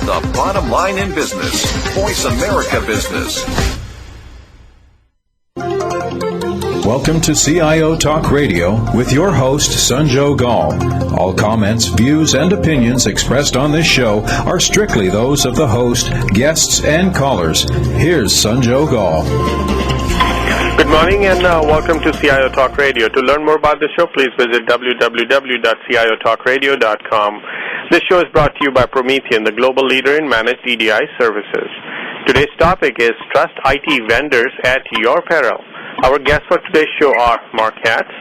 The bottom line in business. Voice America Business. Welcome to CIO Talk Radio with your host, Sanjo Gall. All comments, views, and opinions expressed on this show are strictly those of the host, guests, and callers. Here's Sanjo Gall. Good morning and welcome to CIO Talk Radio. To learn more about the show, please visit www.ciotalkradio.com. This show is brought to you by Promethean, the global leader in managed EDI services. Today's topic is Trust IT Vendors at Your Peril. Our guests for today's show are Mark Katz,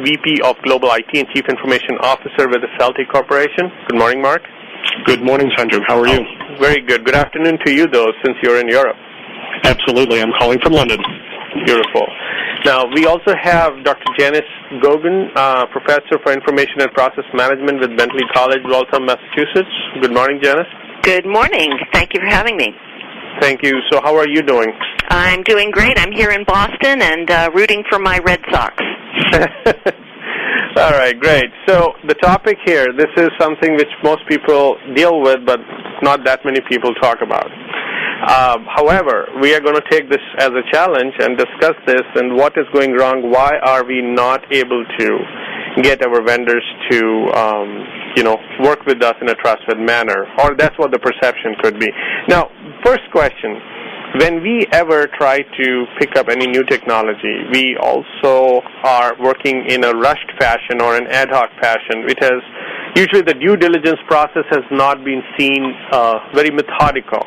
VP of Global IT and Chief Information Officer with the Celtic Corporation. Good morning, Mark. Good morning, Sanju. How are you? Very good. Good afternoon to you, though, since you're in Europe. Absolutely. I'm calling from London. Beautiful. Now, we also have Dr. Janice Gogan, Professor for Information and Process Management with Bentley College, Waltham, Massachusetts. Good morning, Janice. Good morning. Thank you for having me. Thank you. So how are you doing? I'm doing great. I'm here in Boston and rooting for my Red Sox. All right, great. So the topic here, this is something which most people deal with, but not that many people talk about. However, we are going to take this as a challenge and discuss this and what is going wrong. Why are we not able to get our vendors to, work with us in a trusted manner? Or that's what the perception could be. Now, first question. When we ever try to pick up any new technology, we also are working in a rushed fashion or an ad hoc fashion. It has usually the due diligence process has not been seen very methodical.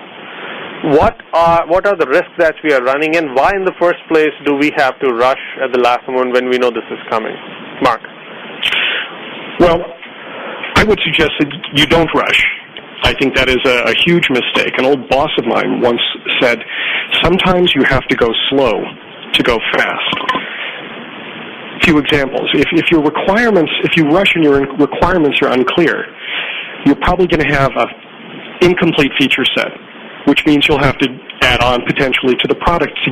What are the risks that we are running, and why in the first place do we have to rush at the last moment when we know this is coming? Mark. Well, I would suggest that you don't rush. I think that is a huge mistake. An old boss of mine once said, sometimes you have to go slow to go fast. A few examples. If you rush and your requirements are unclear, you're probably going to have an incomplete feature set, which means you'll have to add on potentially to the product to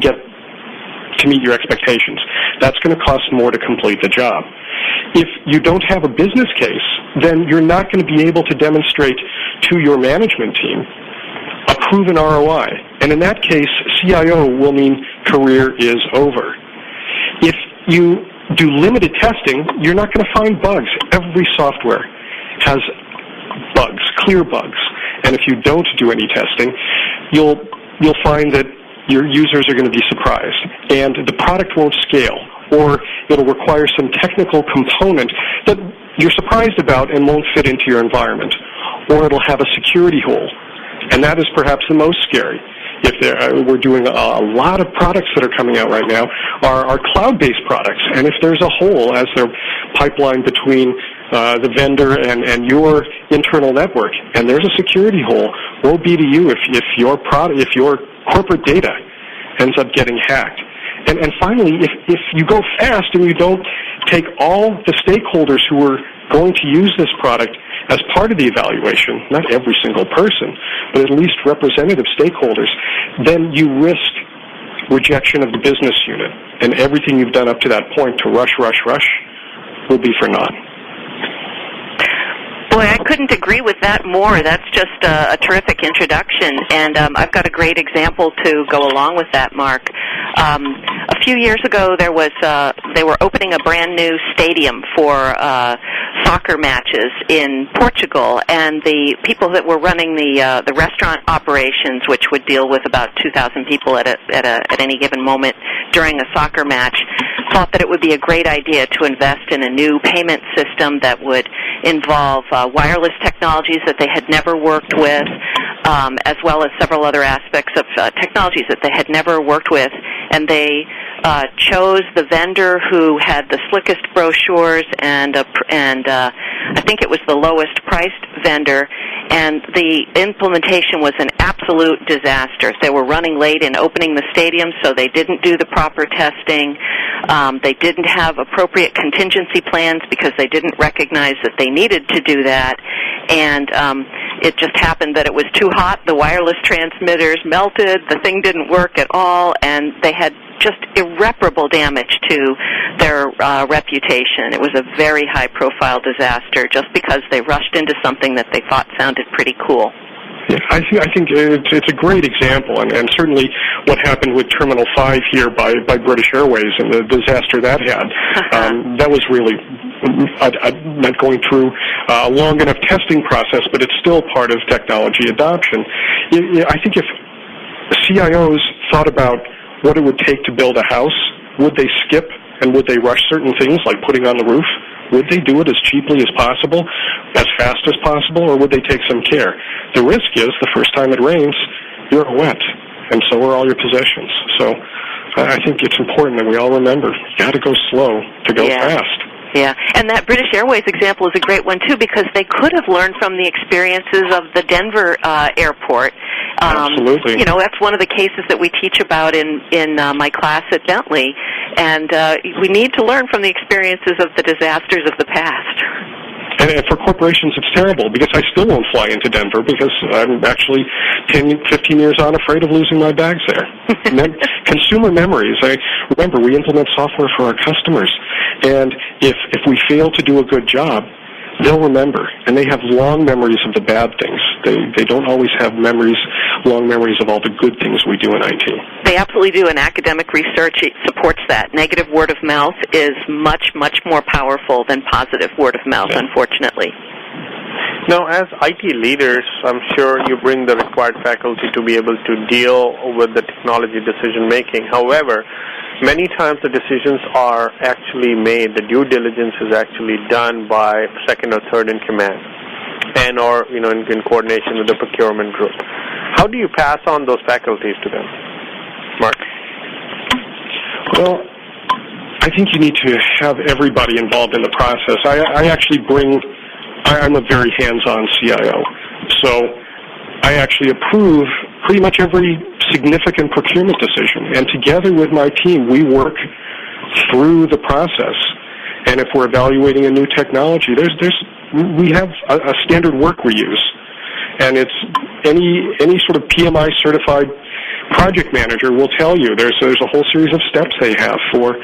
meet your expectations. That's going to cost more to complete the job. If you don't have a business case, then you're not going to be able to demonstrate to your management team a proven ROI. And in that case, CIO will mean career is over. If you do limited testing, you're not going to find bugs. Every software has bugs, clear bugs. And if you don't do any testing, you'll find that your users are going to be surprised, and the product won't scale, or it'll require some technical component that you're surprised about and won't fit into your environment, or it'll have a security hole, and that is perhaps the most scary. We're doing a lot of products that are coming out right now are cloud-based products, and if there's a hole as their pipeline between the vendor and your internal network, and there's a security hole, woe be to you if your corporate data ends up getting hacked. And finally, if you go fast and you don't take all the stakeholders who are going to use this product as part of the evaluation, not every single person, but at least representative stakeholders, then you risk rejection of the business unit. And everything you've done up to that point to rush will be for naught. Boy, I couldn't agree with that more. That's just a terrific introduction, and I've got a great example to go along with that, Mark. A few years ago, they were opening a brand new stadium for soccer matches in Portugal, and the people that were running the restaurant operations, which would deal with about 2,000 people at any given moment during a soccer match, thought that it would be a great idea to invest in a new payment system that would involve wireless technologies that they had never worked with, as well as several other aspects of technologies that they had never worked with. And they chose the vendor who had the slickest brochures and I think it was the lowest priced vendor, and the implementation was an absolute disaster. They were running late in opening the stadium, so they didn't do the proper testing. They didn't have appropriate contingency plans because they didn't recognize that they needed to do that, and it just happened that it was too hot. The wireless transmitters melted. The thing didn't work at all, and they had just irreparable damage to their reputation. It was a very high-profile disaster just because they rushed into something that they thought sounded pretty cool. Yeah, I think it's a great example, and certainly what happened with Terminal 5 here by British Airways and the disaster that had, that was really not going through a long enough testing process, but it's still part of technology adoption. I think if CIOs thought about what it would take to build a house, would they skip and would they rush certain things like putting on the roof? Would they do it as cheaply as possible, as fast as possible, or would they take some care? The risk is the first time it rains, you're wet, and so are all your possessions. So I think it's important that we all remember, you got to go slow to go fast. Yeah, and that British Airways example is a great one, too, because they could have learned from the experiences of the Denver airport. Absolutely. You know, that's one of the cases that we teach about in my class at Bentley, and we need to learn from the experiences of the disasters of the past. And for corporations, it's terrible because I still won't fly into Denver because I'm actually 10, 15 years on afraid of losing my bags there. Consumer memories. Remember, we implement software for our customers. And if we fail to do a good job, they'll remember. And they have long memories of the bad things. They don't always have long memories of all the good things we do in IT. They absolutely do, and academic research supports that. Negative word of mouth is much, much more powerful than positive word of mouth, unfortunately. Now, as IT leaders, I'm sure you bring the required faculty to be able to deal with the technology decision-making. However, many times the decisions are actually made, the due diligence is actually done by second or third in command, and or in coordination with the procurement group. How do you pass on those faculties to them? Mark? Well, I think you need to have everybody involved in the process. I'm a very hands-on CIO, so I actually approve pretty much every significant procurement decision, and together with my team, we work through the process. And if we're evaluating a new technology, we have a standard work we use, and it's any sort of PMI certified project manager will tell you there's a whole series of steps they have for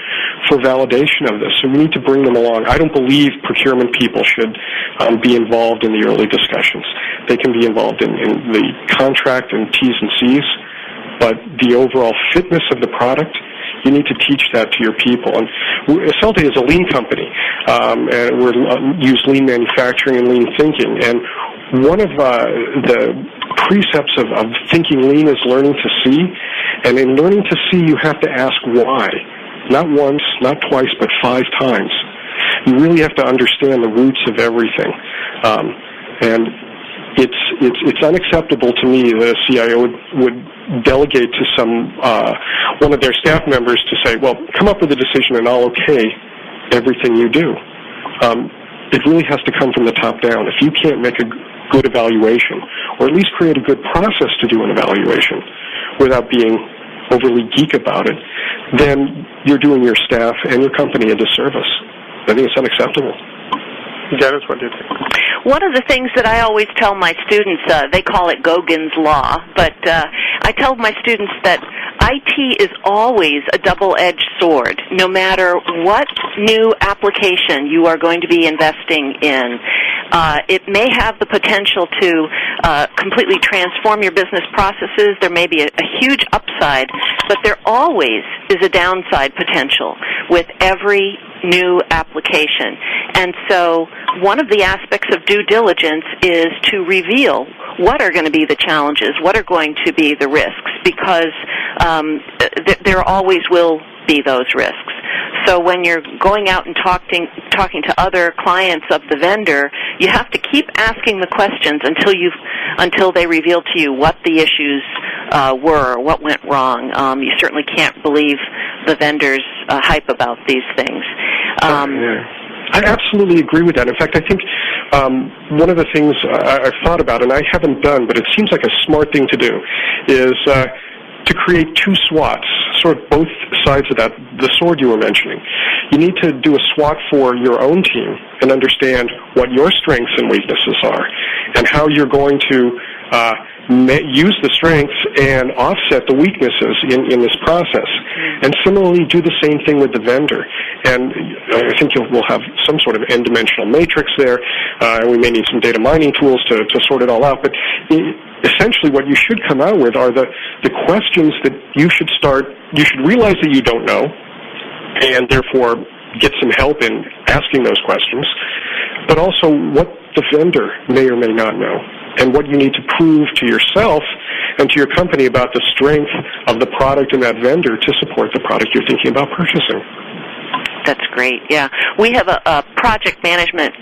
validation of this. So we need to bring them along. I don't believe procurement people should be involved in the early discussions. They can be involved in the contract and T's and C's, but the overall fitness of the product, you need to teach that to your people. And Celte is a lean company, and we use lean manufacturing and lean thinking. And one of the precepts of thinking lean is learning to see. And in learning to see, you have to ask why. Not once, not twice, but 5 times. You really have to understand the roots of everything. And it's unacceptable to me that a CIO would delegate to one of their staff members to say, well, come up with a decision and I'll okay everything you do. It really has to come from the top down. If you can't make a good evaluation, or at least create a good process to do an evaluation without being overly geek about it, then you're doing your staff and your company a disservice. I think it's unacceptable. Janice, what do you think? One of the things that I always tell my students, they call it Gauguin's Law, but I tell my students that IT is always a double-edged sword. No matter what new application you are going to be investing in, it may have the potential to completely transform your business processes. There may be a huge upside, but there always is a downside potential with every new application. And so one of the aspects of due diligence is to reveal what are going to be the challenges, what are going to be the risks, because there always will be those risks. So when you're going out and talking to other clients of the vendor, you have to keep asking the questions until they reveal to you what the issues were, or what went wrong. You certainly can't believe the vendor's hype about these things. I absolutely agree with that. In fact, I think one of the things I've thought about, and I haven't done, but it seems like a smart thing to do, is to create 2 SWATs, sort of both sides of that, the sword you were mentioning. You need to do a SWAT for your own team and understand what your strengths and weaknesses are and how you're going to use the strengths and offset the weaknesses in this process. And similarly, do the same thing with the vendor. And I think we'll have some sort of n-dimensional matrix there, and we may need some data mining tools to sort it all out. But essentially what you should come out with are the questions that you should realize that you don't know, and therefore get some help in asking those questions, but also what the vendor may or may not know, and what you need to prove to yourself and to your company about the strength of the product and that vendor to support the product you're thinking about purchasing. That's great. Yeah, we have a project management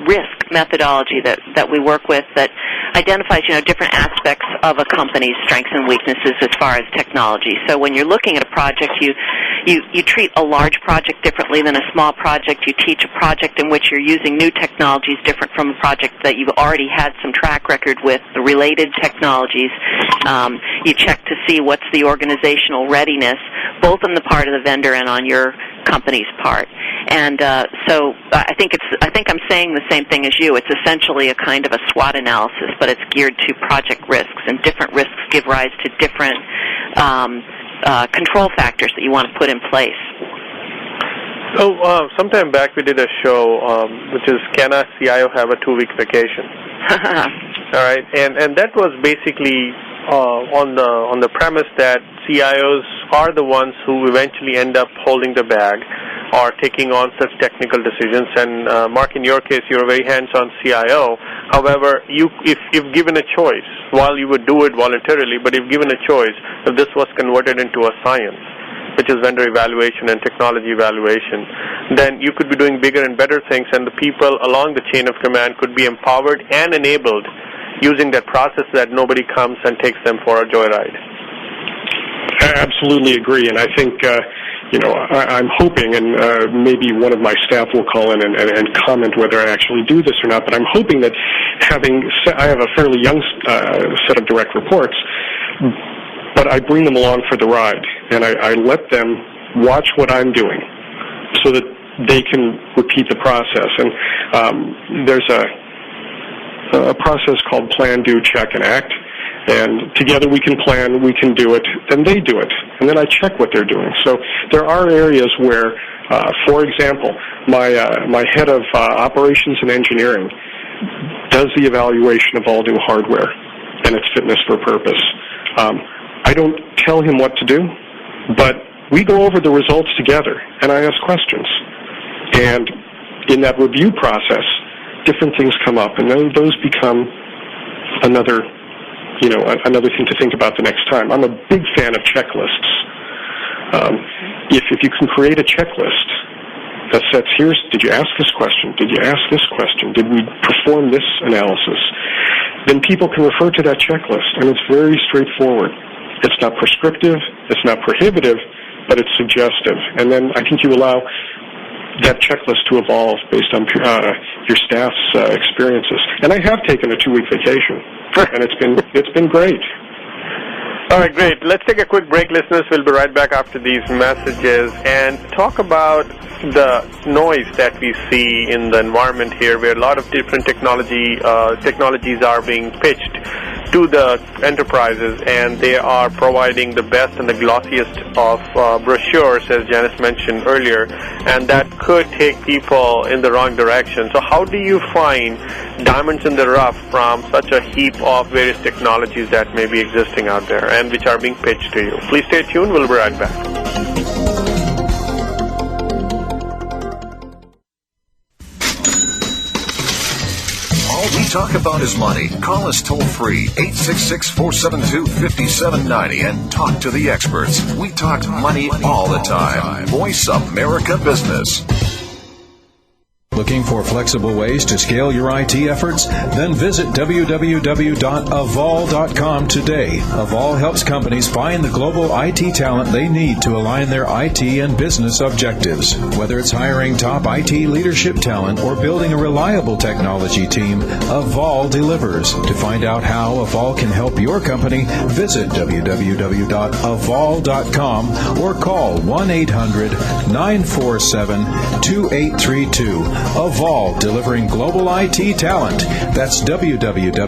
risk methodology that we work with that identifies, different aspects of a company's strengths and weaknesses as far as technology. So when you're looking at a project, you treat a large project differently than a small project. You teach a project in which you're using new technologies different from a project that you've already had some track record with the related technologies. You check to see what's the organizational readiness, both on the part of the vendor and on your company's part. And so I think I'm saying the same thing as you. It's essentially a kind of a SWOT analysis, but it's geared to project risks, and different risks give rise to different control factors that you want to put in place. So sometime back we did a show which is, can a CIO have a 2-week vacation? All right, and that was basically on the premise that CIOs are the ones who eventually end up holding the bag or taking on such technical decisions. And Mark, in your case, you're a very hands-on CIO. However, if given a choice, while you would do it voluntarily, but if given a choice, if this was converted into a science, which is vendor evaluation and technology evaluation, then you could be doing bigger and better things, and the people along the chain of command could be empowered and enabled using that process, that nobody comes and takes them for a joyride. I absolutely agree, and I think I'm hoping, and maybe one of my staff will call in and comment whether I actually do this or not, but I'm hoping that I have a fairly young set of direct reports, but I bring them along for the ride, and I let them watch what I'm doing so that they can repeat the process. And there's a process called plan, do, check, and act. And together we can plan, we can do it, then they do it, and then I check what they're doing. So there are areas where, for example, my head of operations and engineering does the evaluation of all new hardware and its fitness for purpose. I don't tell him what to do, but we go over the results together, and I ask questions. And in that review process, different things come up, and then those become another thing to think about the next time. I'm a big fan of checklists. If you can create a checklist that sets, did you ask this question? Did you ask this question? Did we perform this analysis? Then people can refer to that checklist, and it's very straightforward. It's not prescriptive, it's not prohibitive, but it's suggestive. And then I think you allow that checklist to evolve based on your staff's experiences. And I have taken a 2-week vacation, and it's been great. All right, great. Let's take a quick break, listeners. We'll be right back after these messages and talk about the noise that we see in the environment here, where a lot of different technologies are being pitched to the enterprises, and they are providing the best and the glossiest of brochures, as Janice mentioned earlier, and that could take people in the wrong direction. So how do you find diamonds in the rough from such a heap of various technologies that may be existing out there and which are being pitched to you? Please stay tuned. We'll be right back. We talk about is money. Call us toll free, 866-472-5790, and talk to the experts. We talk money all the time. Voice America Business. Looking for flexible ways to scale your IT efforts? Then visit www.avol.com today. Avol helps companies find the global IT talent they need to align their IT and business objectives. Whether it's hiring top IT leadership talent or building a reliable technology team, Avol delivers. To find out how Avol can help your company, visit www.avol.com or call 1-800-947-2832. Avol, delivering global IT talent. That's www.avol,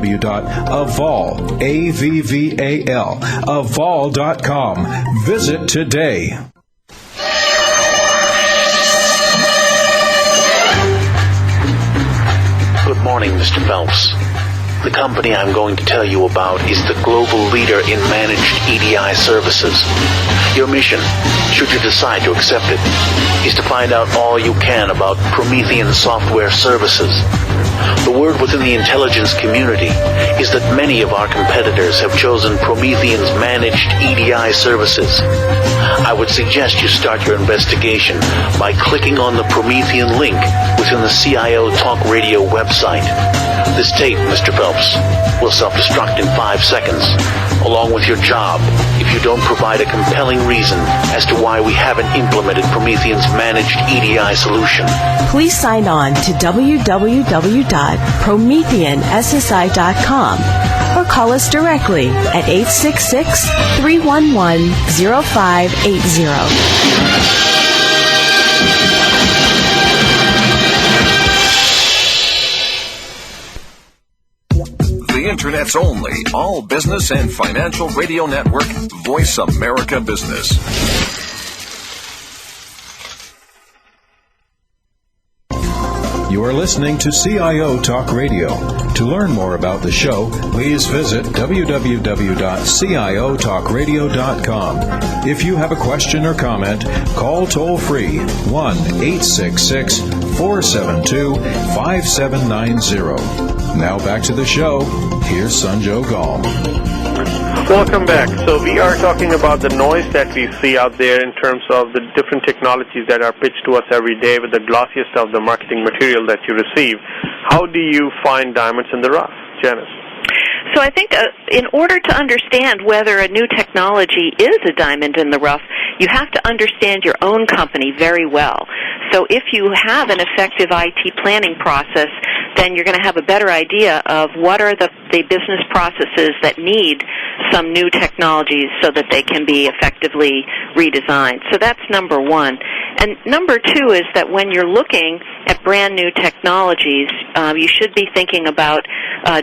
A-V-V-A-L, avol.com. Visit today. Good morning, Mr. Phelps. The company I'm going to tell you about is the global leader in managed EDI services. Your mission, should you decide to accept it, is to find out all you can about Promethean software services. The word within the intelligence community is that many of our competitors have chosen Promethean's managed EDI services. I would suggest you start your investigation by clicking on the Promethean link within the CIO Talk Radio website. This tape, Mr. Phelps, will self-destruct in 5 seconds, along with your job, if you don't provide a compelling reason as to why we haven't implemented Promethean's managed EDI solution. Please sign on to www.prometheanssi.com or call us directly at 866-311-0580. The Internet's only all-business and financial radio network, Voice America Business. You are listening to CIO Talk Radio. To learn more about the show, please visit www.ciotalkradio.com. If you have a question or comment, call toll-free 1-866-472-5790. Now back to the show. Here's Sanjog Gall. Welcome back. So we are talking about the noise that we see out there in terms of the different technologies that are pitched to us every day with the glossiest of the marketing material that you receive. How do you find diamonds in the rough, Janice? So I think in order to understand whether a new technology is a diamond in the rough, you have to understand your own company very well. So if you have an effective IT planning process, then you're going to have a better idea of what are the business processes that need some new technologies so that they can be effectively redesigned. So that's number one. And number two is that when you're looking at brand new technologies, you should be thinking about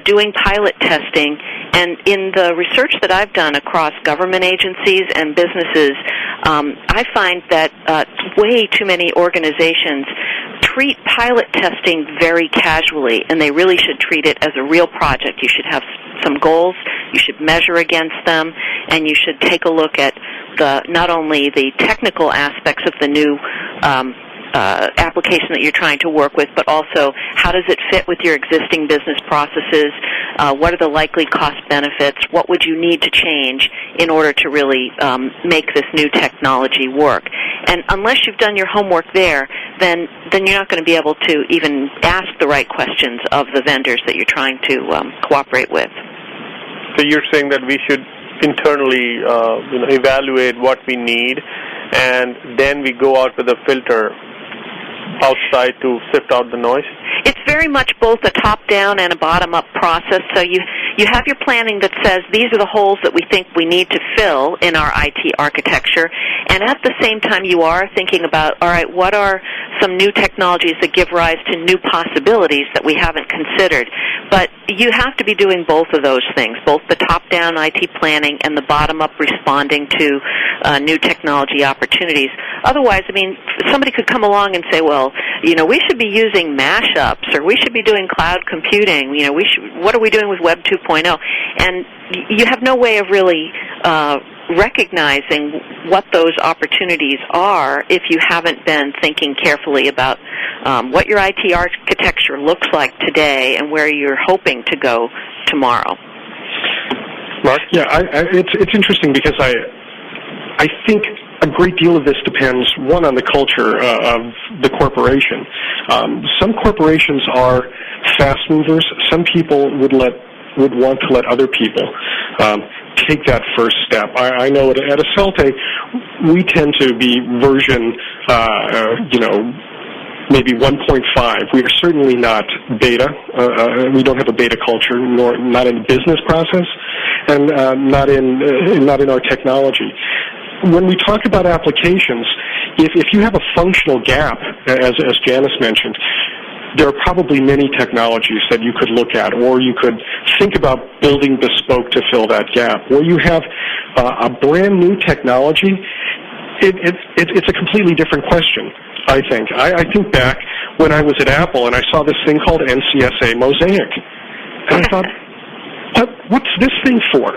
doing pilot testing. And in the research that I've done across government agencies and businesses, I find that way too many organizations treat pilot testing very casually, and they really should treat it as a real project. You should have some goals, you should measure against them, and you should take a look at not only the technical aspects of the new application that you're trying to work with, but also how does it fit with your existing business processes, what are the likely cost benefits, what would you need to change in order to really make this new technology work. And unless you've done your homework there, then you're not going to be able to even ask the right questions of the vendors that you're trying to cooperate with. So you're saying that we should internally evaluate what we need, and then we go out with a filter outside to sift out the noise? It's very much both a top-down and a bottom-up process. So you have your planning that says these are the holes that we think we need to fill in our IT architecture, and at the same time you are thinking about, all right, what are some new technologies that give rise to new possibilities that we haven't considered? But you have to be doing both of those things, both the top-down IT planning and the bottom-up responding to new technology opportunities. Otherwise, I mean, somebody could come along and say, well, we should be using mashups, or we should be doing cloud computing. What are we doing with Web 2.0? And you have no way of really recognizing what those opportunities are if you haven't been thinking carefully about what your IT architecture looks like today and where you're hoping to go tomorrow. Mark? Yeah, it's interesting because I think a great deal of this depends, one, on the culture of the corporation. Some corporations are fast movers. Some people would want to let other people take that first step. I know at Acelte, we tend to be version, maybe 1.5. We are certainly not beta. We don't have a beta culture, nor not in business process, and not in our technology. When we talk about applications, if you have a functional gap, as Janice mentioned, there are probably many technologies that you could look at, or you could think about building bespoke to fill that gap. Where you have a brand new technology, it's a completely different question, I think. I think back when I was at Apple and I saw this thing called NCSA Mosaic. And I thought, what's this thing for?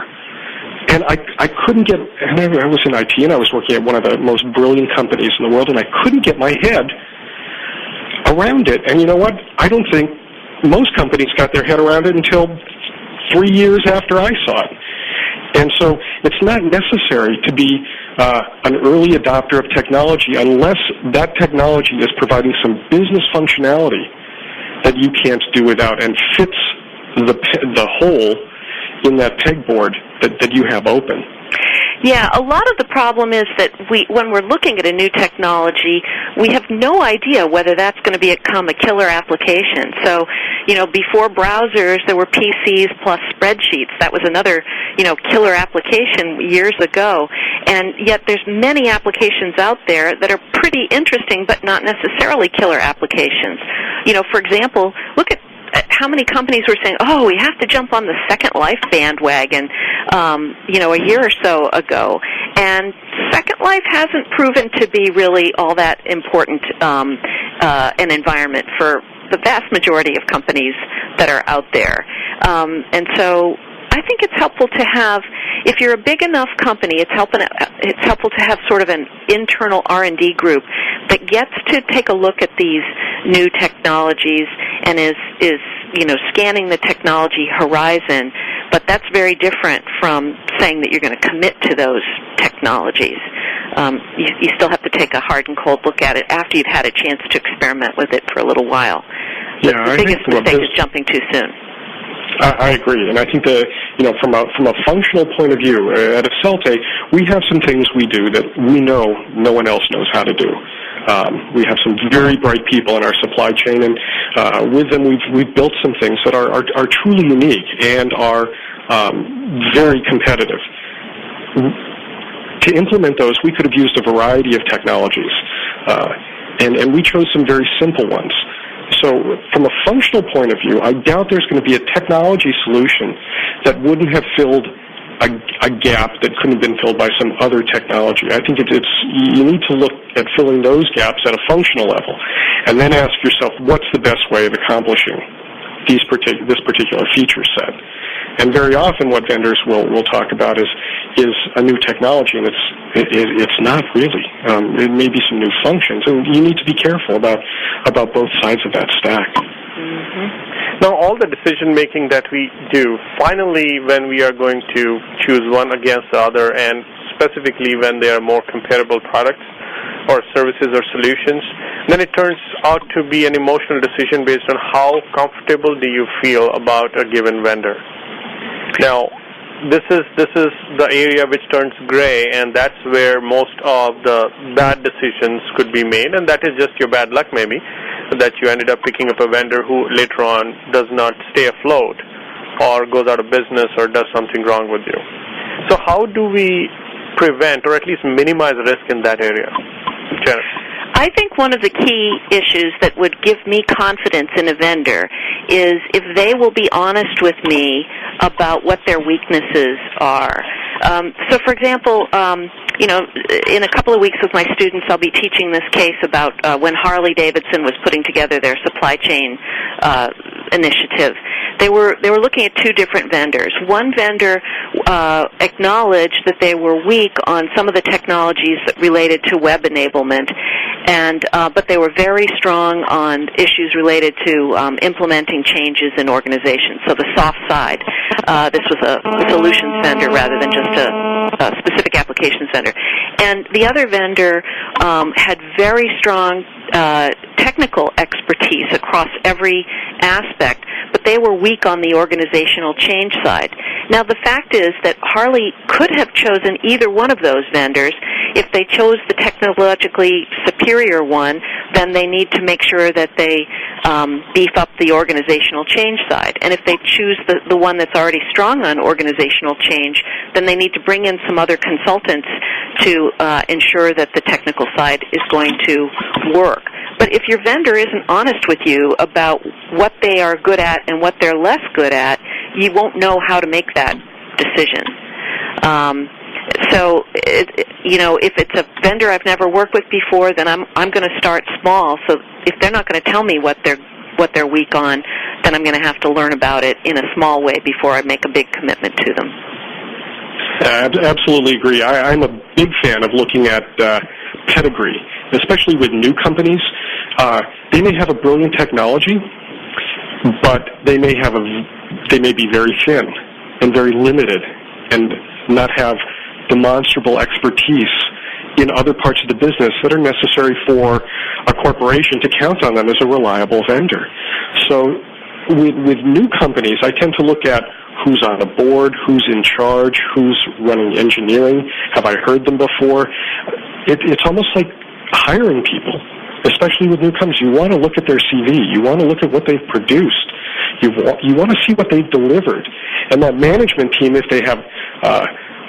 And I couldn't get, and I was in IT, and I was working at one of the most brilliant companies in the world, and I couldn't get my head around it. And you know what? I don't think most companies got their head around it until 3 years after I saw it. And so it's not necessary to be an early adopter of technology unless that technology is providing some business functionality that you can't do without and fits the hole in that pegboard that you have open. Yeah, a lot of the problem is that when we're looking at a new technology, we have no idea whether that's going to become a killer application. So, before browsers, there were PCs plus spreadsheets. That was another, killer application years ago. And yet there's many applications out there that are pretty interesting, but not necessarily killer applications. For example, look at how many companies were saying, "Oh, we have to jump on the Second Life bandwagon," a year or so ago, and Second Life hasn't proven to be really all that important an environment for the vast majority of companies that are out there, and so I think it's helpful to have, if you're a big enough company, it's helpful to have sort of an internal R&D group that gets to take a look at these new technologies and is scanning the technology horizon. But that's very different from saying that you're going to commit to those technologies. You still have to take a hard and cold look at it after you've had a chance to experiment with it for a little while. The biggest mistake is jumping too soon. I agree, and I think from a functional point of view, at Acelte, we have some things we do that we know no one else knows how to do. We have some very bright people in our supply chain, and with them we've built some things that are truly unique and are very competitive. To implement those, we could have used a variety of technologies, and we chose some very simple ones. So from a functional point of view, I doubt there's going to be a technology solution that wouldn't have filled a gap that couldn't have been filled by some other technology. I think you need to look at filling those gaps at a functional level and then ask yourself, what's the best way of accomplishing this particular feature set? And very often what vendors will talk about is a new technology, and it's not really. It may be some new functions, and you need to be careful about both sides of that stack. Mm-hmm. Now, all the decision-making that we do, finally, when we are going to choose one against the other, and specifically when they are more comparable products or services or solutions, then it turns out to be an emotional decision based on how comfortable do you feel about a given vendor. Now, this is the area which turns gray, and that's where most of the bad decisions could be made, and that is just your bad luck maybe, that you ended up picking up a vendor who later on does not stay afloat or goes out of business or does something wrong with you. So how do we prevent or at least minimize risk in that area? Janet? I think one of the key issues that would give me confidence in a vendor is if they will be honest with me about what their weaknesses are. So, for example, in a couple of weeks with my students, I'll be teaching this case about when Harley-Davidson was putting together their supply chain initiative. They were looking at two different vendors. One vendor acknowledged that they were weak on some of the technologies that related to web enablement, but they were very strong on issues related to implementing changes in organizations. So the soft side. This was a solutions vendor rather than just a specific applications vendor. And the other vendor had very strong technical expertise across every aspect, but they were weak on the organizational change side. Now, the fact is that Harley could have chosen either one of those vendors. If they chose the technologically superior one, then they need to make sure that they beef up the organizational change side. And if they choose the one that's already strong on organizational change, then they need to bring in some other consultants to ensure that the technical side is going to work. But if your vendor isn't honest with you about what they are good at and what they're less good at, you won't know how to make that decision. So, if it's a vendor I've never worked with before, then I'm going to start small. So if they're not going to tell me what they're what they're weak on, then I'm going to have to learn about it in a small way before I make a big commitment to them. I absolutely agree. I'm a big fan of looking at pedigree, especially with new companies. They may have a brilliant technology, but they may be very thin and very limited and not have demonstrable expertise in other parts of the business that are necessary for a corporation to count on them as a reliable vendor. So with new companies, I tend to look at who's on the board, who's in charge, who's running engineering. Have I heard them before? It's almost like hiring people, especially with new companies. You want to look at their CV. You want to look at what they've produced. You want to see what they've delivered. And that management team, if they have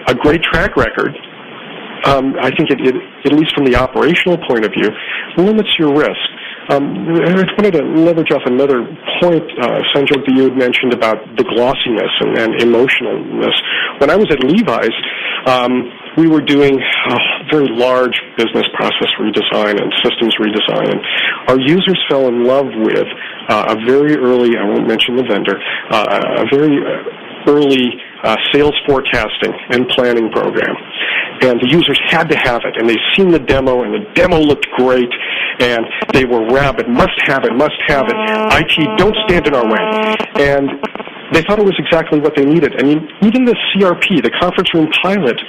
a great track record, I think it, at least from the operational point of view, limits your risk. I wanted to leverage off another point, Sanjog, that you had mentioned about the glossiness and emotionalness. When I was at Levi's, we were doing a very large business process redesign and systems redesign, and our users fell in love with a very early, I won't mention the vendor, a very early sales forecasting and planning program. And the users had to have it, and they'd seen the demo, and the demo looked great, and they were rabid, must have it, must have it. IT, don't stand in our way. And they thought it was exactly what they needed. I mean, even the CRP, the conference room pilot,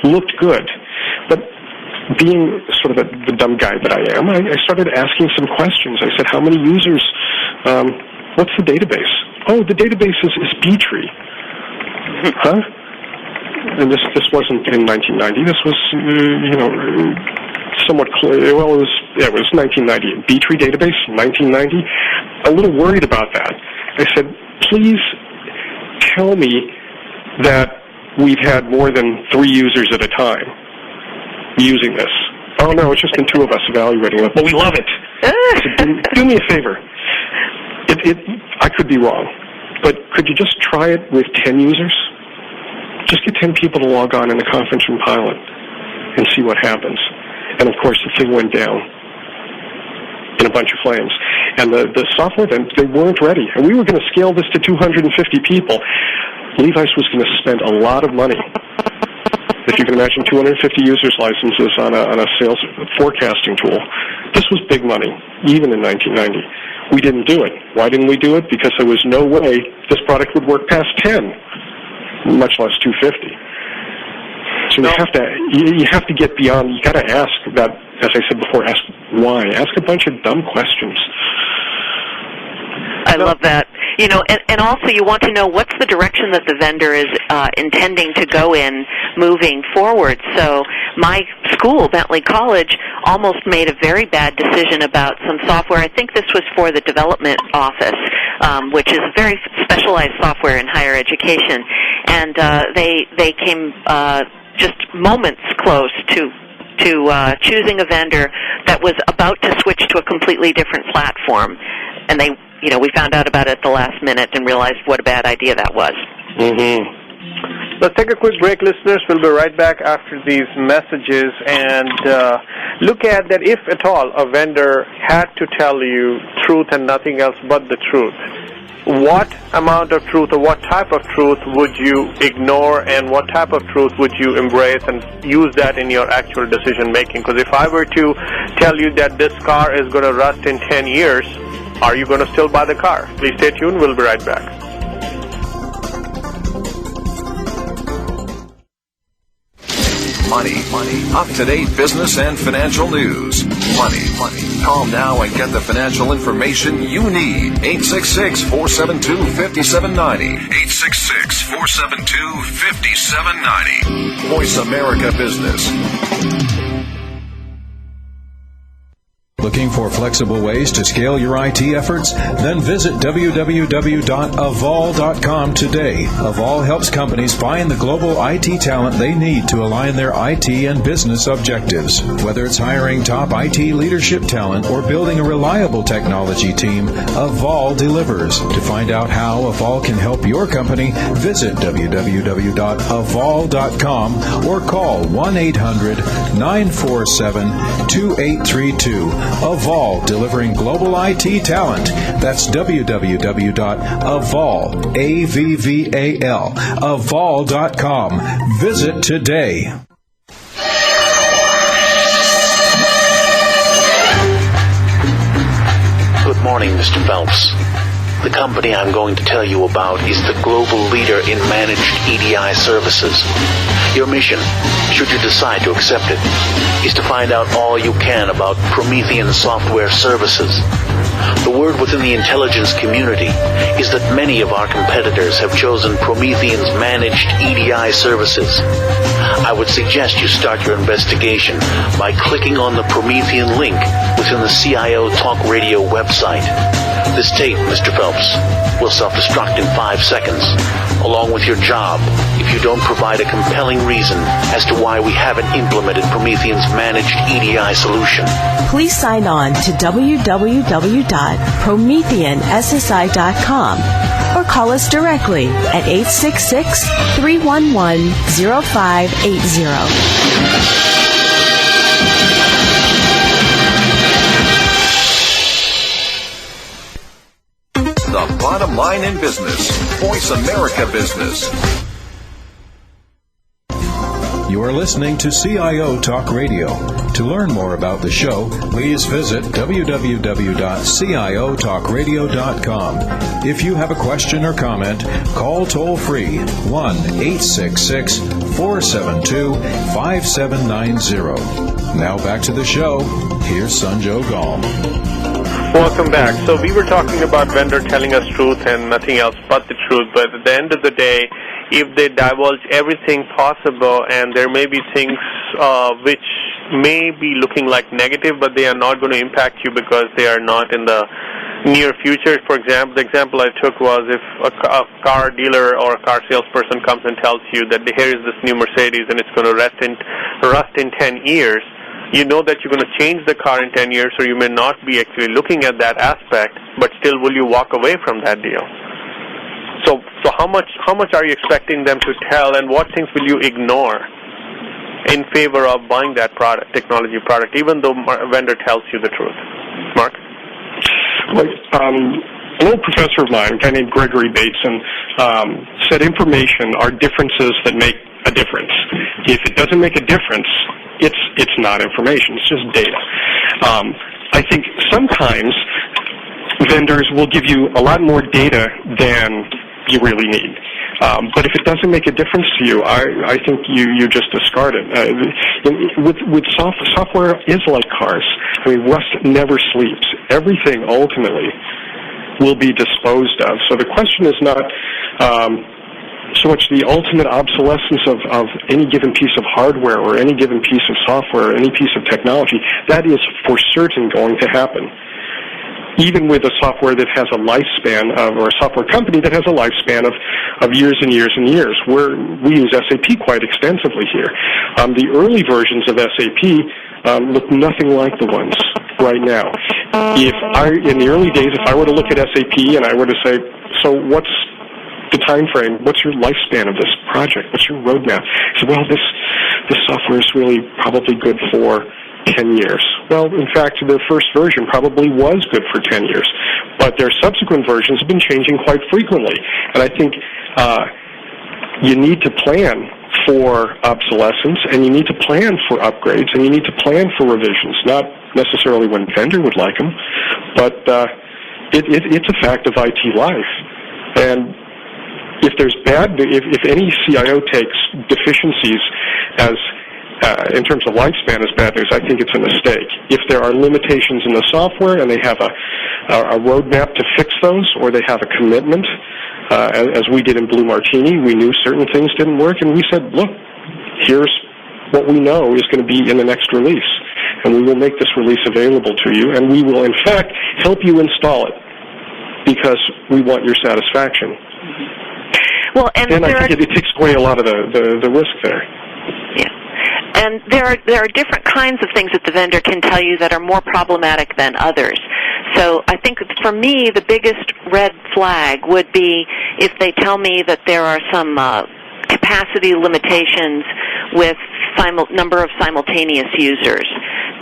looked good. But being sort of the dumb guy that I am, I started asking some questions. I said, how many users, what's the database? Oh, the database is B-tree. Huh? And this wasn't in 1990. This was, somewhat clear. Well, it was 1990. B-tree database, 1990. A little worried about that. I said, please tell me that we've had more than 3 users at a time using this. Oh, no, it's just been 2 of us evaluating it. But we love it. So do me a favor. I could be wrong, but could you just try it with 10 users? Just get 10 people to log on in the conference room pilot and see what happens. And, of course, the thing went down in a bunch of flames. And the software, then, they weren't ready. And we were going to scale this to 250 people. Levi's was going to spend a lot of money. If you can imagine 250 users licenses on a sales forecasting tool. This was big money, even in 1990. We didn't do it. Why didn't we do it? Because there was no way this product would work past 10, much less 250. So you have to get beyond. You got to ask that, as I said before, ask why. Ask a bunch of dumb questions. I love that. And also you want to know what's the direction that the vendor is intending to go in moving forward. So my school, Bentley College, almost made a very bad decision about some software. I think this was for the development office, which is very specialized software in higher education. And they came just moments close to choosing a vendor that was about to switch to a completely different platform. And we found out about it at the last minute and realized what a bad idea that was. Mm-hmm. Let's take a quick break, listeners. We'll be right back after these messages and look at that if at all a vendor had to tell you truth and nothing else but the truth. What amount of truth or what type of truth would you ignore and what type of truth would you embrace and use that in your actual decision making? Because if I were to tell you that this car is going to rust in 10 years, are you going to still buy the car? Please stay tuned. We'll be right back. Money. Up-to-date business and financial news. Money. Call now and get the financial information you need. 866-472-5790. 866-472-5790. Voice America Business. Looking for flexible ways to scale your IT efforts? Then visit www.avol.com today. Avol helps companies find the global IT talent they need to align their IT and business objectives. Whether it's hiring top IT leadership talent or building a reliable technology team, Avol delivers. To find out how Avol can help your company, visit www.avol.com or call 1-800-947-2832. Evolve, delivering global IT talent. That's www.evolve.com. Visit today. Good morning, Mr. Phelps. The company I'm going to tell you about is the global leader in managed EDI services. Your mission, should you decide to accept it, is to find out all you can about Promethean software services. The word within the intelligence community is that many of our competitors have chosen Promethean's managed EDI services. I would suggest you start your investigation by clicking on the Promethean link within the CIO Talk Radio website. This tape, Mr. Phelps, will self-destruct in 5 seconds, along with your job, if you don't provide a compelling reason as to why we haven't implemented Promethean's managed EDI solution. Please sign on to www.prometheanssi.com or call us directly at 866-311-0580. The bottom line in business. Voice America Business. You are listening to CIO Talk Radio. To learn more about the show, please visit www.ciotalkradio.com. If you have a question or comment, call toll-free 1-866-472-5790. Now back to the show. Here's Sanjo Gall. Welcome back. So we were talking about vendor telling us truth and nothing else but the truth, but at the end of the day, if they divulge everything possible, and there may be things which may be looking like negative, but they are not going to impact you because they are not in the near future. For example, the example I took was if a car dealer or a car salesperson comes and tells you that here is this new Mercedes and it's going to rust in 10 years, you know that you're going to change the car in 10 years, so you may not be actually looking at that aspect, but still will you walk away from that deal? So how much are you expecting them to tell, and what things will you ignore in favor of buying that product, technology product, even though a vendor tells you the truth? Mark? Well, an old professor of mine, a guy named Gregory Bateson, said information are differences that make a difference. If it doesn't make a difference, it's not information. It's just data. I think sometimes vendors will give you a lot more data than you really need. But if it doesn't make a difference to you, I think you just discard it. With software is like cars. I mean, rust never sleeps. Everything ultimately will be disposed of. So the question is not so much the ultimate obsolescence of any given piece of hardware or any given piece of software or any piece of technology. That is for certain going to happen. Even with a software that has a lifespan or a software company that has a lifespan of years and years and years. We use SAP quite extensively here. The early versions of SAP look nothing like the ones right now. In the early days, if I were to look at SAP and I were to say, so what's the time frame? What's your lifespan of this project? What's your roadmap? So, well, this software is really probably good for 10 years. Well, in fact, the first version probably was good for 10 years, but their subsequent versions have been changing quite frequently. And I think you need to plan for obsolescence, and you need to plan for upgrades, and you need to plan for revisions, not necessarily when vendor would like them, but it's a fact of IT life. And if there's if any CIO takes deficiencies as in terms of lifespan as bad news, I think it's a mistake. If there are limitations in the software and they have a roadmap to fix those, or they have a commitment, as we did in Blue Martini, we knew certain things didn't work, and we said, look, here's what we know is going to be in the next release, and we will make this release available to you, and we will, in fact, help you install it because we want your satisfaction. Well, and I think it takes away a lot of the risk there. Yeah. And there are different kinds of things that the vendor can tell you that are more problematic than others. So I think for me, the biggest red flag would be if they tell me that there are some capacity limitations with number of simultaneous users.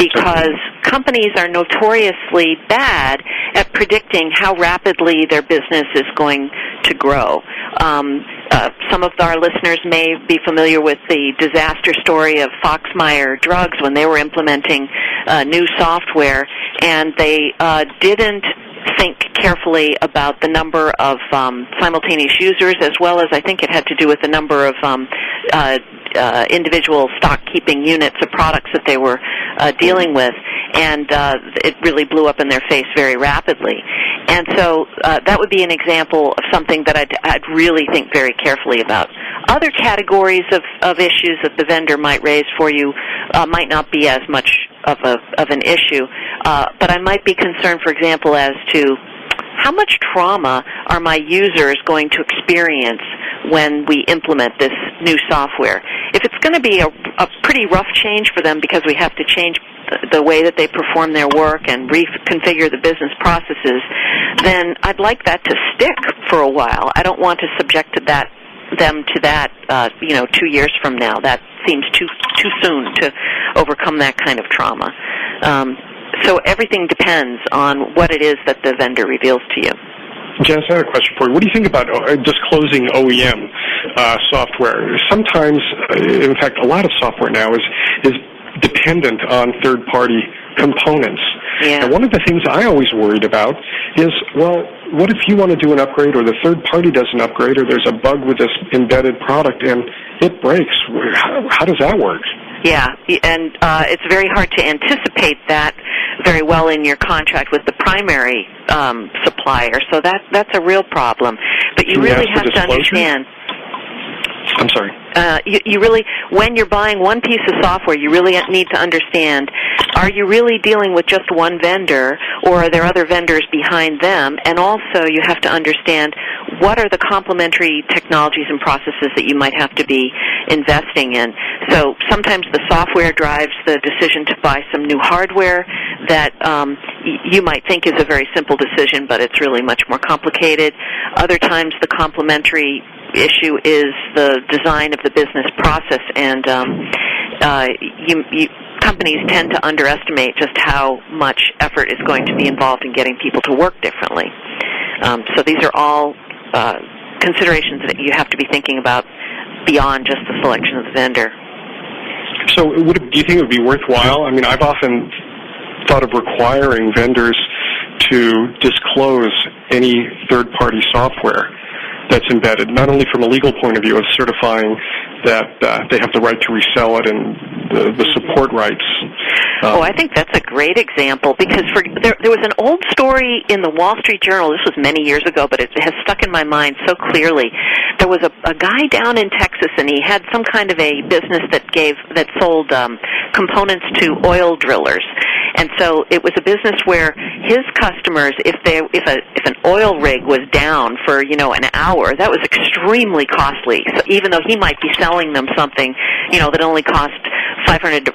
because companies are notoriously bad at predicting how rapidly their business is going to grow. Some of our listeners may be familiar with the disaster story of Foxmeyer Drugs when they were implementing new software, and they didn't think carefully about the number of simultaneous users, as well as I think it had to do with the number of individual stock-keeping units of products that they were dealing with, and it really blew up in their face very rapidly. And so that would be an example of something that I'd really think very carefully about. Other categories of issues that the vendor might raise for you might not be as much of an issue, but I might be concerned, for example, as to how much trauma are my users going to experience when we implement this new software. If it's going to be a pretty rough change for them because we have to change the way that they perform their work and reconfigure the business processes, then I'd like that to stick for a while. I don't want to subject them to that 2 years from now. That seems too soon to overcome that kind of trauma. So everything depends on what it is that the vendor reveals to you. Janice, I have a question for you. What do you think about disclosing OEM software? Sometimes, in fact, a lot of software now is dependent on third-party components. Yeah. And one of the things I always worried about is, well, what if you want to do an upgrade or the third party does an upgrade or there's a bug with this embedded product and it breaks? How does that work? Yeah, and it's very hard to anticipate that very well in your contract with the primary supplier, so that's a real problem. But you really have to understand. I'm sorry. You really, when you're buying one piece of software, you really need to understand, are you really dealing with just one vendor, or are there other vendors behind them? And also you have to understand what are the complementary technologies and processes that you might have to be investing in. So sometimes the software drives the decision to buy some new hardware that you might think is a very simple decision, but it's really much more complicated. Other times the complementary issue is the design of the business process, and companies tend to underestimate just how much effort is going to be involved in getting people to work differently. So these are all considerations that you have to be thinking about beyond just the selection of the vendor. So do you think it would be worthwhile? I mean, I've often thought of requiring vendors to disclose any third-party software that's embedded, not only from a legal point of view of certifying that they have the right to resell it and the support rights. I think that's a great example, because there was an old story in the Wall Street Journal. This was many years ago, but it has stuck in my mind so clearly. There was a guy down in Texas, and he had some kind of a business that sold components to oil drillers. And so it was a business where his customers, if an oil rig was down for an hour, that was extremely costly. So even though he might be selling them something that only cost $500,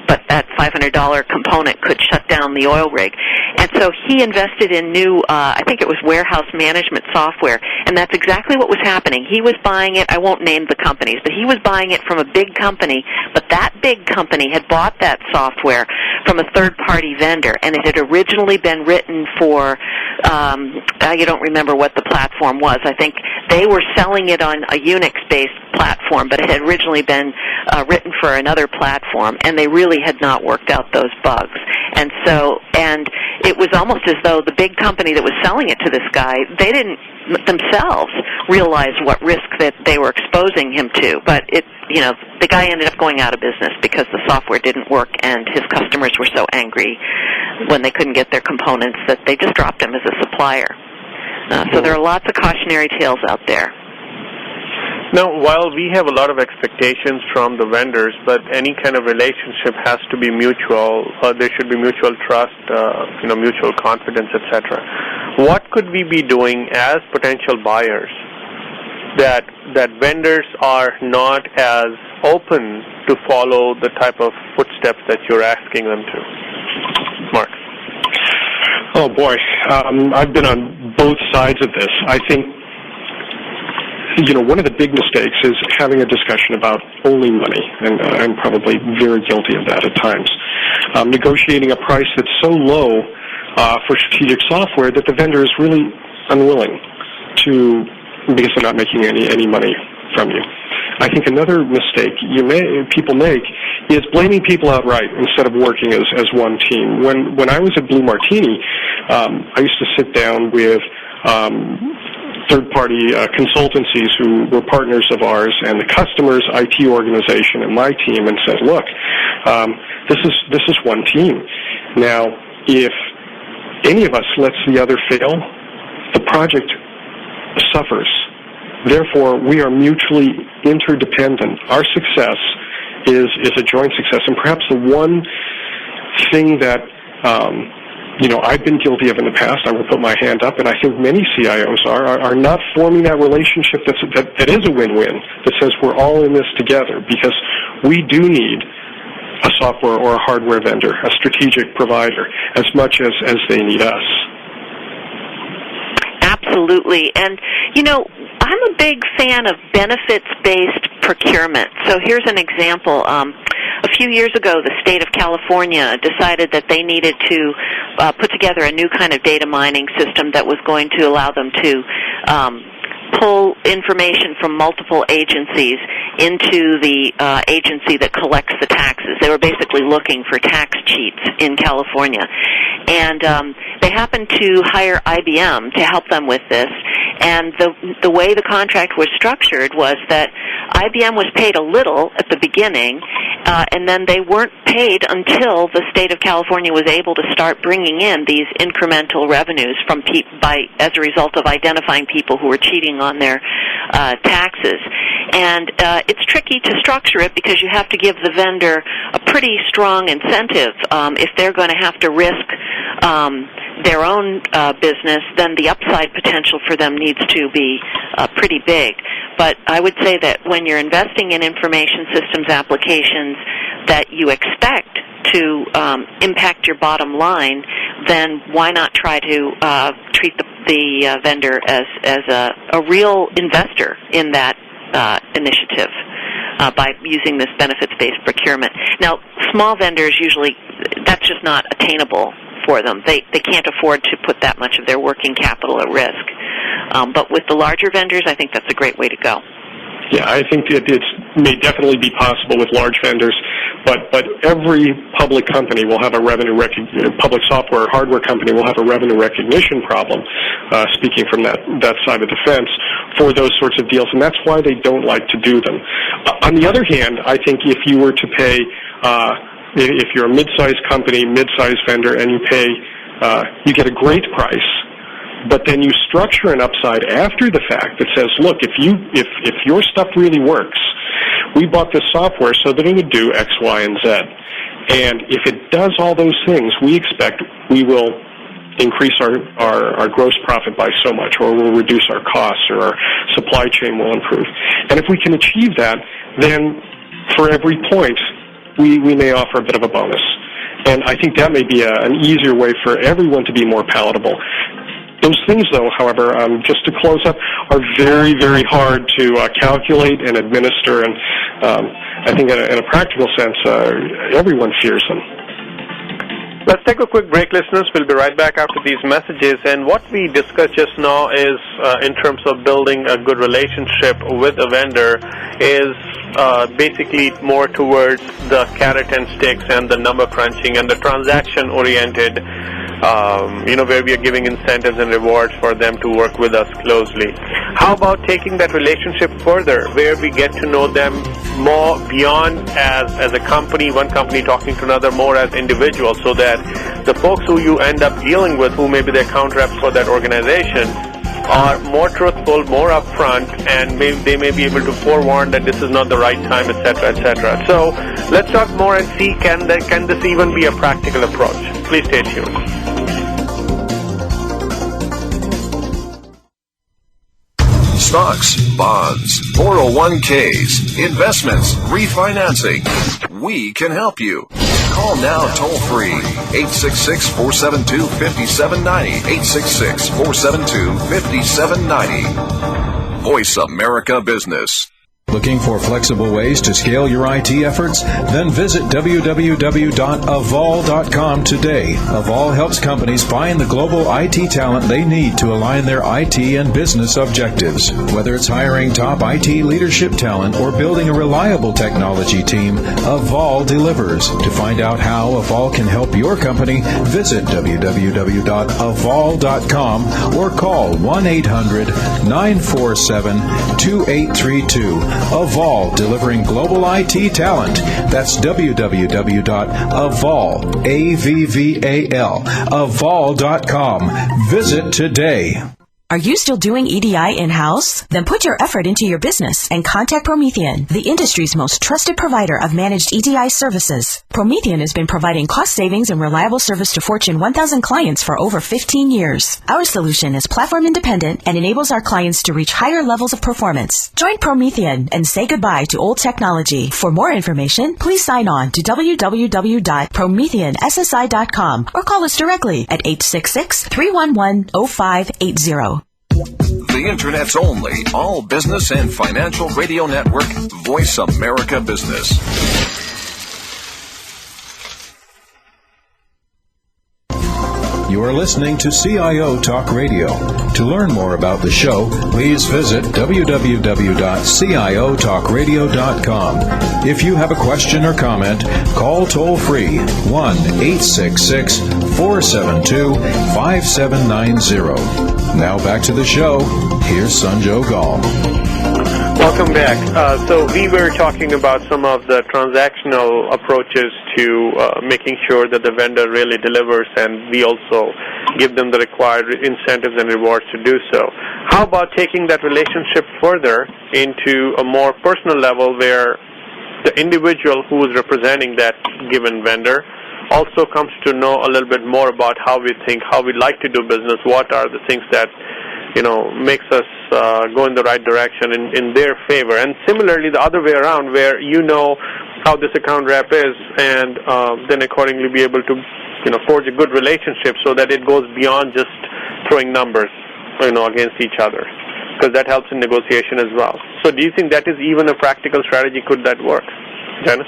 but that $500 component could shut down the oil rig. And so he invested in new, I think it was warehouse management software, and that's exactly what was happening. He was buying it, I won't name the companies, but he was buying it from a big company, but that big company had bought that software from a third-party vendor, and it had originally been written for, you don't remember what the platform was. I think they were selling it on a Unix-based platform, but it had originally been written for another platform, and they really had not worked out those bugs. And it was almost as though the big company that was selling it to this guy, they didn't themselves realize what risk that they were exposing him to. But the guy ended up going out of business because the software didn't work, and his customers were so angry when they couldn't get their components that they just dropped him as a supplier. So there are lots of cautionary tales out there. Now, while we have a lot of expectations from the vendors, but any kind of relationship has to be mutual. There should be mutual trust, mutual confidence, etc. What could we be doing as potential buyers that vendors are not as open to follow the type of footsteps that you're asking them to? Mark. Oh, boy. I've been on both sides of this. I think one of the big mistakes is having a discussion about only money, and I'm probably very guilty of that at times. negotiating a price that's so low for strategic software that the vendor is really unwilling to, because they're not making any money from you. I think another mistake people make is blaming people outright instead of working as one team. When I was at Blue Martini, I used to sit down with third-party consultancies who were partners of ours and the customer's IT organization and my team, and said, look, this is one team. Now, if any of us lets the other fail, the project suffers. Therefore, we are mutually interdependent. Our success is a joint success. And perhaps the one thing that I've been guilty of in the past, I will put my hand up, and I think many CIOs are not forming that relationship that is a win-win, that says we're all in this together, because we do need a software or a hardware vendor, a strategic provider, as much as they need us. Absolutely. And, I'm a big fan of benefits-based procurement. So here's an example. A few years ago, the state of California decided that they needed to put together a new kind of data mining system that was going to allow them to pull information from multiple agencies into the agency that collects the taxes. They were basically looking for tax cheats in California. And they happened to hire IBM to help them with this. And the way the contract was structured was that IBM was paid a little at the beginning, and then they weren't paid until the state of California was able to start bringing in these incremental revenues from as a result of identifying people who were cheating on their taxes. And it's tricky to structure it because you have to give the vendor a pretty strong incentive. If they're going to have to risk their own business, then the upside potential for them needs to be pretty big. But I would say that when you're investing in information systems applications that you expect to impact your bottom line, then why not try to treat the vendor as a real investor in that initiative by using this benefits-based procurement. Now, small vendors usually, that's just not attainable for them. They can't afford to put that much of their working capital at risk. But with the larger vendors, I think that's a great way to go. Yeah, I think it may definitely be possible with large vendors, but every public company will have a public software or hardware company will have a revenue recognition problem, speaking from that side of the fence, for those sorts of deals, and that's why they don't like to do them. On the other hand, I think if you were to pay, if you're a mid-sized company, mid-sized vendor, and you pay, you get a great price, but then you structure an upside after the fact that says, look, if your stuff really works, we bought this software so that it would do X, Y, and Z. And if it does all those things, we expect we will increase our gross profit by so much, or we'll reduce our costs, or our supply chain will improve. And if we can achieve that, then for every point, we may offer a bit of a bonus. And I think that may be an easier way for everyone to be more palatable. Those things, though, however, just to close up, are very, very hard to calculate and administer, and I think in a practical sense, everyone fears them. Let's take a quick break, listeners. We'll be right back after these messages. And what we discussed just now is, in terms of building a good relationship with a vendor, is basically more towards the carrot and sticks and the number crunching and the transaction-oriented, where we are giving incentives and rewards for them to work with us closely. How about taking that relationship further, where we get to know them more beyond as a company, one company talking to another, more as individuals, so that the folks who you end up dealing with, who may be the account reps for that organization, are more truthful, more upfront, and they may be able to forewarn that this is not the right time, etc., etc. So let's talk more and see can this even be a practical approach. Please stay tuned. Stocks, bonds, 401ks, investments, refinancing. We can help you. Call now toll-free, 866-472-5790, 866-472-5790. Voice America Business. Looking for flexible ways to scale your IT efforts? Then visit www.avol.com today. Avol helps companies find the global IT talent they need to align their IT and business objectives. Whether it's hiring top IT leadership talent or building a reliable technology team, Avol delivers. To find out how Avol can help your company, visit www.avol.com or call 1-800-947-2832. Avol, delivering global IT talent. That's www.avol, A-V-V-A-L, avol.com. Visit today. Are you still doing EDI in-house? Then put your effort into your business and contact Promethean, the industry's most trusted provider of managed EDI services. Promethean has been providing cost savings and reliable service to Fortune 1000 clients for over 15 years. Our solution is platform independent and enables our clients to reach higher levels of performance. Join Promethean and say goodbye to old technology. For more information, please sign on to www.prometheanssi.com or call us directly at 866-311-0580. The Internet's only all business and financial radio network, Voice America Business. You are listening to CIO Talk Radio. To learn more about the show, please visit www.ciotalkradio.com. If you have a question or comment, call toll-free 1-866-472-5790. Now back to the show. Here's Sanjog Gall. Welcome back. So we were talking about some of the transactional approaches to making sure that the vendor really delivers, and we also give them the required incentives and rewards to do so. How about taking that relationship further into a more personal level where the individual who is representing that given vendor also comes to know a little bit more about how we think, how we like to do business, what are the things that makes us go in the right direction in their favor. And similarly, the other way around, where you know how this account rep is, and then accordingly be able to forge a good relationship so that it goes beyond just throwing numbers against each other, because that helps in negotiation as well. So do you think that is even a practical strategy? Could that work? Janice?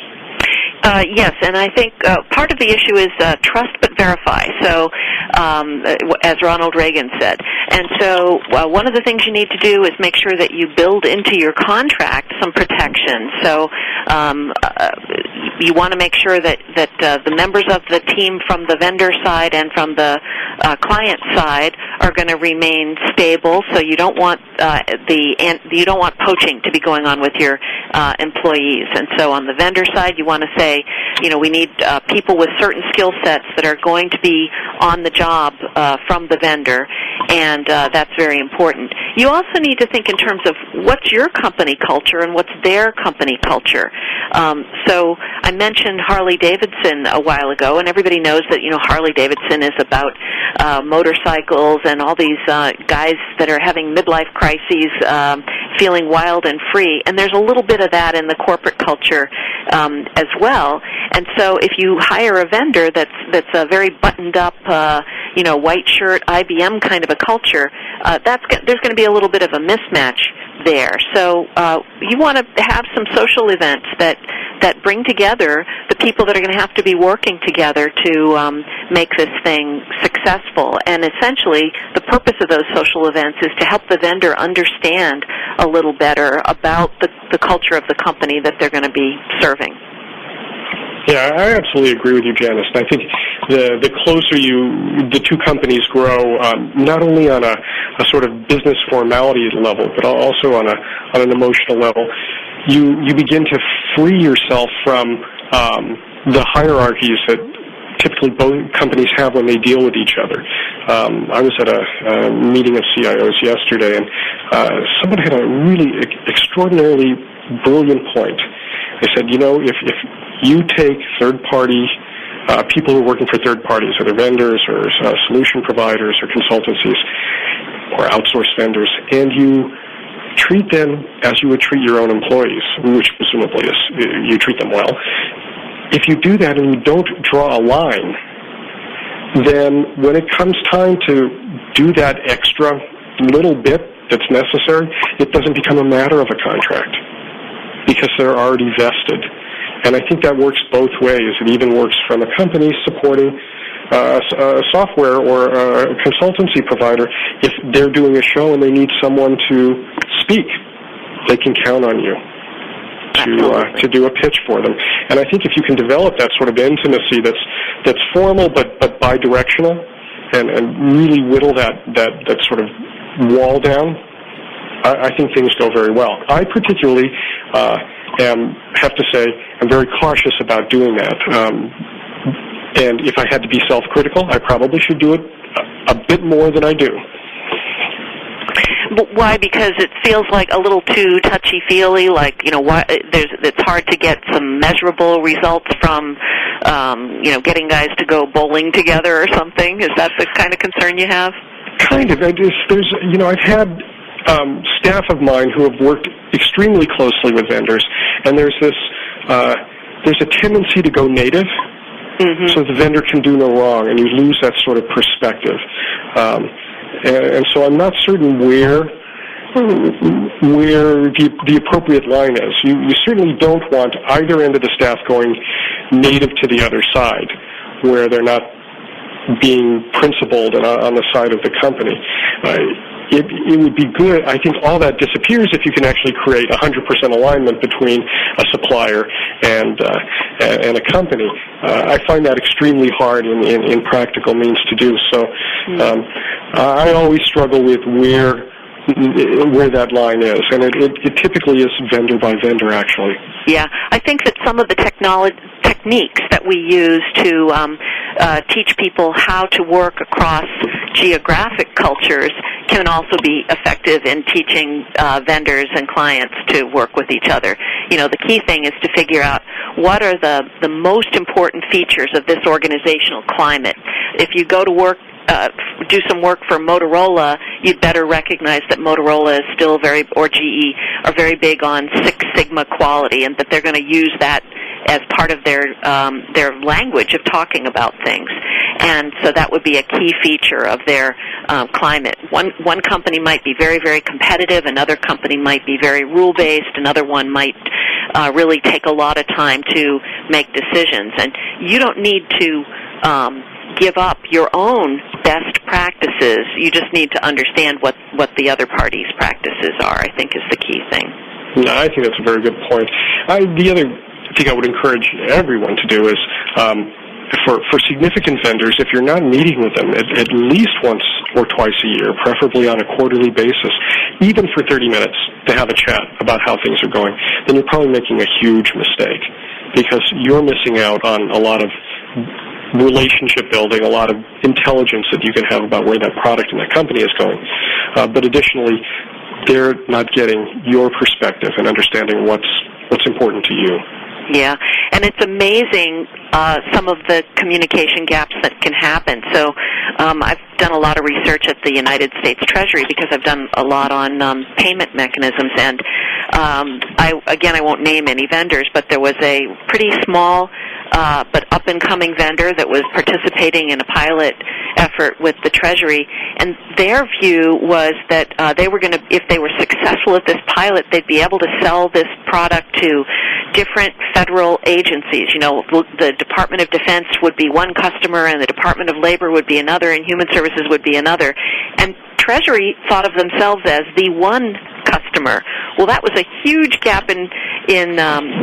Yes, and I think part of the issue is trust but verify, so as Ronald Reagan said. And so one of the things you need to do is make sure that you build into your contract some protection. So you want to make sure that the members of the team from the vendor side and from the client side are going to remain stable. So you don't want poaching to be going on with your employees. And so on the vendor side, you want to say, we need people with certain skill sets that are going to be on the job from the vendor, and that's very important. You also need to think in terms of what's your company culture and what's their company culture. So I mentioned Harley-Davidson a while ago, and everybody knows that Harley-Davidson is about motorcycles and all these guys that are having midlife crises, feeling wild and free, and there's a little bit of that in the corporate culture as well. And so if you hire a vendor that's a very buttoned up, white shirt, IBM kind of a culture, there's going to be a little bit of a mismatch there. So you want to have some social events that bring together the people that are going to have to be working together to make this thing successful. And essentially, the purpose of those social events is to help the vendor understand a little better about the culture of the company that they're going to be serving. Yeah, I absolutely agree with you, Janice. I think the closer the two companies grow, not only on a sort of business formality level, but also on an emotional level, you begin to free yourself from the hierarchies that typically both companies have when they deal with each other. I was at a meeting of CIOs yesterday, and someone had a really extraordinarily brilliant point. They said, if you take third-party people who are working for third parties, whether vendors or solution providers or consultancies or outsourced vendors, and you treat them as you would treat your own employees, which presumably is you treat them well. If you do that and you don't draw a line, then when it comes time to do that extra little bit that's necessary, it doesn't become a matter of a contract. because they're already vested. And I think that works both ways. It even works from a company supporting a software or a consultancy provider. If they're doing a show and they need someone to speak, they can count on you to do a pitch for them. And I think if you can develop that sort of intimacy that's formal but bidirectional, and really whittle that sort of wall down, I think things go very well. I particularly have to say I'm very cautious about doing that. And if I had to be self-critical, I probably should do it a bit more than I do. But why? Because it feels like a little too touchy-feely. Like, it's hard to get some measurable results from, getting guys to go bowling together or something. Is that the kind of concern you have? Kind of. I've had staff of mine who have worked extremely closely with vendors, and there's a tendency to go native, so the vendor can do no wrong, and you lose that sort of perspective. And so I'm not certain where the appropriate line is. You certainly don't want either end of the staff going native to the other side, where they're not being principled and on the side of the company. It would be good. I think all that disappears if you can actually create 100% alignment between a supplier and a company. I find that extremely hard in practical means to do. So I always struggle with where that line is, and it typically is vendor by vendor, actually. Yeah, I think that some of the techniques that we use to teach people how to work across geographic cultures can also be effective in teaching vendors and clients to work with each other. The key thing is to figure out what are the most important features of this organizational climate. If you go to work, do some work for Motorola, you'd better recognize that Motorola is still or GE are very big on Six Sigma quality, and that they're going to use that as part of their language of talking about things. And so that would be a key feature of their climate. One company might be very, very competitive. Another company might be very rule-based. Another one might really take a lot of time to make decisions. And you don't need to give up your own best practices. You just need to understand what the other party's practices are, I think, is the key thing. No, I think that's a very good point. The other thing I would encourage everyone to do is, for significant vendors, if you're not meeting with them at least once or twice a year, preferably on a quarterly basis, even for 30 minutes to have a chat about how things are going, then you're probably making a huge mistake, because you're missing out on a lot of relationship building, a lot of intelligence that you can have about where that product and that company is going. But additionally, they're not getting your perspective and understanding what's important to you. Yeah, and it's amazing some of the communication gaps that can happen. So I've done a lot of research at the United States Treasury because I've done a lot on payment mechanisms. And I won't name any vendors, but there was a pretty small but up-and-coming vendor that was participating in a pilot effort with the Treasury, and their view was that they were going to, if they were successful at this pilot, they'd be able to sell this product to different federal agencies. The Department of Defense would be one customer, and the Department of Labor would be another, and Human Services would be another. And Treasury thought of themselves as the one customer. Well, that was a huge gap in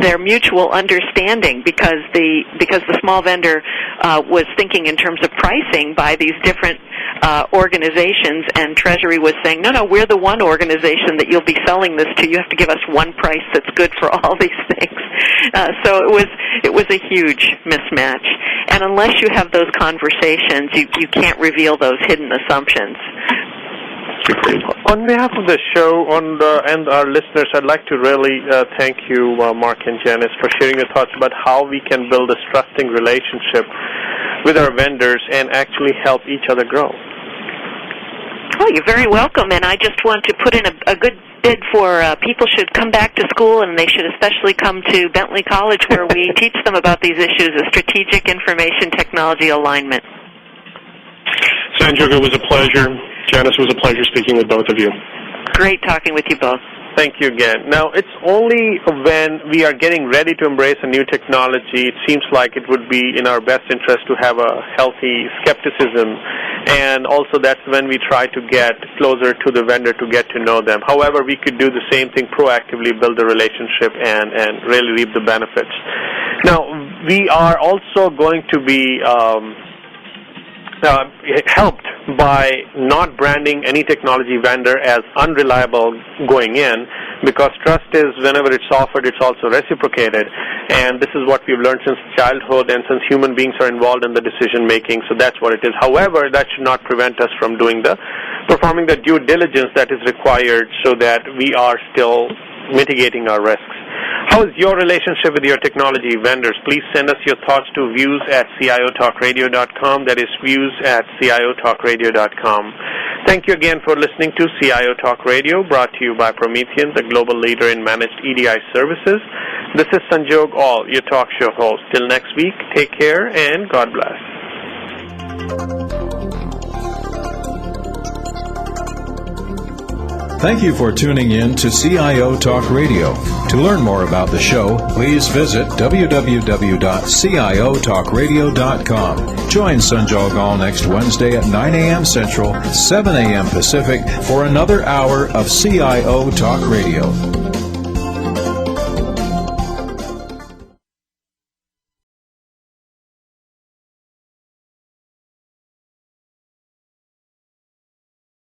their mutual understanding, because the small vendor was thinking in terms of pricing by these different organizations, and Treasury was saying, no, we're the one organization that you'll be selling this to. You have to give us one price that's good for all these things. So it was a huge mismatch. And unless you have those conversations, you can't reveal those hidden assumptions. On behalf of the show and our listeners, I'd like to really thank you, Mark and Janice, for sharing your thoughts about how we can build a trusting relationship with our vendors and actually help each other grow. Oh, you're very welcome, and I just want to put in a good bid for people should come back to school, and they should especially come to Bentley College, where we teach them about these issues of strategic information technology alignment. Sanjog, it was a pleasure. Janice, it was a pleasure speaking with both of you. Great talking with you both. Thank you again. Now, it's only when we are getting ready to embrace a new technology, it seems like it would be in our best interest to have a healthy skepticism, and also that's when we try to get closer to the vendor to get to know them. However, we could do the same thing proactively, build a relationship, and really reap the benefits. Now, we are also going to be helped by not branding any technology vendor as unreliable going in, because trust is, whenever it's offered, it's also reciprocated, and this is what we've learned since childhood and since human beings are involved in the decision making, so that's what it is. However, that should not prevent us from performing the due diligence that is required so that we are still mitigating our risks. How is your relationship with your technology vendors? Please send us your thoughts to views@ciotalkradio.com. That is views@ciotalkradio.com. Thank you again for listening to CIO Talk Radio, brought to you by Promethean, the global leader in managed EDI services. This is Sanjog Aul, your talk show host. Till next week, take care and God bless. Thank you for tuning in to CIO Talk Radio. To learn more about the show, please visit www.ciotalkradio.com. Join Sanjog Aul next Wednesday at 9 a.m. Central, 7 a.m. Pacific for another hour of CIO Talk Radio.